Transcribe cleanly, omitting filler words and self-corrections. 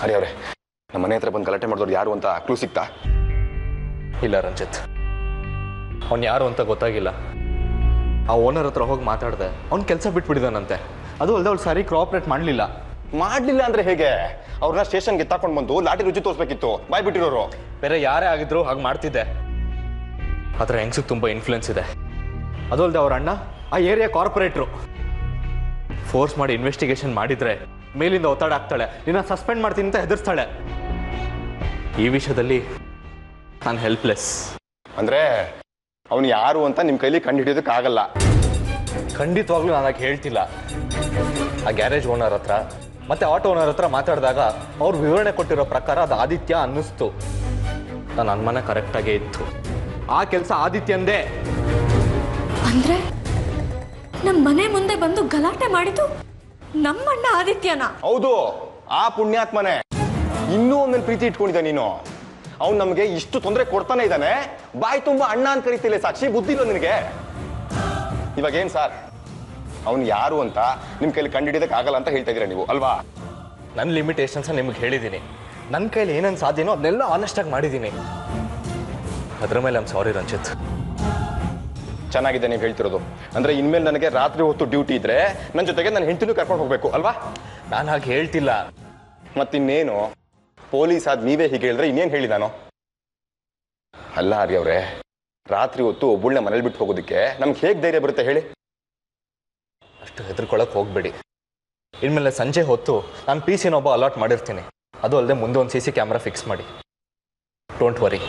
ಅರೆ ಅವರೇ, ನಮ್ಮ ಮನೆ ಹತ್ರ ಬಂದು ಗಲಾಟೆ ಮಾಡಿದವ್ರು ಯಾರು ಅಂತ ಕ್ಲೂ ಸಿಗ್ತಾ? ಇಲ್ಲ ರಂಜಿತ್, ಅವ್ನು ಯಾರು ಅಂತ ಗೊತ್ತಾಗಿಲ್ಲ. ಆ ಓನರ್ ಹತ್ರ ಹೋಗಿ ಮಾತಾಡಿದೆ, ಅವ್ನು ಕೆಲಸ ಬಿಟ್ಬಿಟ್ಟಿದ್ದಾನಂತೆ. ಅದು ಅಲ್ಲದೆ ಅವ್ಳು ಸರಿ ಕೋಆಪ್ರೇಟ್ ಮಾಡಲಿಲ್ಲ. ಮಾಡಲಿಲ್ಲ ಅಂದ್ರೆ ಹೇಗೆ? ಅವ್ರನ್ನ ಸ್ಟೇಷನ್ಗೆ ಎತ್ತಾಕೊಂಡು ಬಂದು ಲಾಠಿ ರುಚಿ ತೋರಿಸ್ಬೇಕಿತ್ತು, ಬಾಯ್ ಬಿಟ್ಟಿರೋರು. ಬೇರೆ ಯಾರೇ ಆಗಿದ್ರು ಹಾಗೆ ಮಾಡ್ತಿದ್ದೆ. ಅದರ ಹೆಂಗ್ಸಿಗೆ ತುಂಬ ಇನ್ಫ್ಲುಯೆನ್ಸ್ ಇದೆ. ಅದು ಅಲ್ಲದೆ ಅವ್ರ ಅಣ್ಣ ಆ ಏರಿಯಾ ಕಾರ್ಪೊರೇಟ್ರು. ಫೋರ್ಸ್ ಮಾಡಿ ಇನ್ವೆಸ್ಟಿಗೇಷನ್ ಮಾಡಿದ್ರೆ ಮೇಲಿಂದ ಒತ್ತಡ ಆಗ್ತಾಳೆ, ನಿನ್ನ ಸಸ್ಪೆಂಡ್ ಮಾಡ್ತೀನಿ ಅಂತ ಹೆದರ್ಸ್ತಾಳೆ. ಈ ವಿಷಯದಲ್ಲಿ ನಾನು ಹೆಲ್ಪ್ಲೆಸ್. ಅಂದ್ರೆ ಅವನು ಯಾರು ಅಂತ ನಿಮ್ಮ ಕೈಲಿ ಕಂಡು ಹಿಡಿಯೋದಕ್ಕಾಗಲ್ಲ? ಖಂಡಿತವಾಗ್ಲೂ ನಾನು ಹೇಳ್ತಿಲ್ಲ. ಆ ಗ್ಯಾರೇಜ್ ಓನರ್ ಹತ್ರ ಮತ್ತೆ ಆಟೋ ಓನರ್ ಹತ್ರ ಮಾತಾಡಿದಾಗ ಅವ್ರು ವಿವರಣೆ ಕೊಟ್ಟಿರೋ ಪ್ರಕಾರ ಅದು ಆದಿತ್ಯ ಅನ್ನಿಸ್ತು. ನನ್ನ ಅನುಮಾನ ಕರೆಕ್ಟಾಗೇ ಇತ್ತು. ಆ ಕೆಲಸ ಆದಿತ್ಯಂದೇ. ಅಂದ್ರೆ ನಮ್ಮ ಮನೆ ಮುಂದೆ ಬಂದು ಗಲಾಟೆ ಮಾಡಿದ್ದು ನಮ್ಮಣ್ಣ ಆದಿತ್ಯನ? ಹೌದು, ಆ ಪುಣ್ಯಾತ್ಮನೇ. ಇನ್ನೂ ಒಮ್ಮೆ ಪ್ರೀತಿ ಇಟ್ಕೊಂಡಿದ್ದ ನೀನು. ಅವ್ನು ನಮಗೆ ಇಷ್ಟು ತೊಂದರೆ ಕೊಡ್ತಾನೆ ಇದ್ದಾನೆ, ಬಾಯಿ ತುಂಬಾ ಅಣ್ಣ ಅಂತ ಕರಿತಿಲ್ಲ. ಸಾಕ್ಷಿ ಬುದ್ಧಿ ಇಲ್ಲ ನಿನಗೆ? ಇವಾಗ ಏನ್ ಸರ್, ಅವ್ನು ಯಾರು ಅಂತ ನಿಮ್ ಕೈಲಿ ಕಂಡುಹಿಡಿಯೋದಕ್ಕೆ ಆಗಲ್ಲ ಅಂತ ಹೇಳ್ತಾ ಇದೀರಾ ನೀವು ಅಲ್ವಾ? ನನ್ನ ಲಿಮಿಟೇಷನ್ಸ್ ನಿಮ್ಗೆ ಹೇಳಿದ್ದೀನಿ. ನನ್ನ ಕೈಲಿ ಏನೇನು ಸಾಧ್ಯನೋ ಅದನ್ನೆಲ್ಲ ಆನೆಸ್ಟಾಗಿ ಮಾಡಿದ್ದೀನಿ. ಅದ್ರ ಮೇಲೆ ಐಮ್ ಸಾರಿ ರಂಜಿತ್. ಚೆನ್ನಾಗಿದೆ ನೀವು ಹೇಳ್ತಿರೋದು. ಅಂದ್ರೆ ಇನ್ಮೇಲೆ ನನಗೆ ರಾತ್ರಿ ಹೊತ್ತು ಡ್ಯೂಟಿ ಇದ್ರೆ ನನ್ನ ಜೊತೆಗೆ ನನ್ನ ಹೆಂಡತಿನೂ ಕರ್ಕೊಂಡು ಹೋಗ್ಬೇಕು ಅಲ್ವಾ? ನಾನು ಹಾಗೆ ಹೇಳ್ತಿಲ್ಲ. ಮತ್ತಿನ್ನೇನು, ಪೊಲೀಸ್ ಆದ್ ನೀವೇ ಹೀಗೆ ಹೇಳಿದ್ರೆ ಇನ್ನೇನು ಹೇಳಿ ನಾನು? ಅಲ್ಲ ಹರಿ ಅವ್ರೆ, ರಾತ್ರಿ ಹೊತ್ತು ಒಬ್ಬಳನ್ನ ಮನೇಲಿ ಬಿಟ್ಟು ಹೋಗೋದಕ್ಕೆ ನಮ್ಗೆ ಹೇಗೆ ಧೈರ್ಯ ಬರುತ್ತೆ ಹೇಳಿ? ಅಷ್ಟು ಹೆದರ್ಕೊಳಕ್ ಹೋಗ್ಬೇಡಿ. ಇನ್ಮೇಲೆ ಸಂಜೆ ಹೊತ್ತು ನಾನು PC ಒಬ್ಬ ಅಲಾಟ್ ಮಾಡಿರ್ತೀನಿ. ಅದು ಅಲ್ಲದೆ ಮುಂದೆ ಒಂದು CC ಕ್ಯಾಮ್ರಾ ಫಿಕ್ಸ್ ಮಾಡಿ. Don't worry.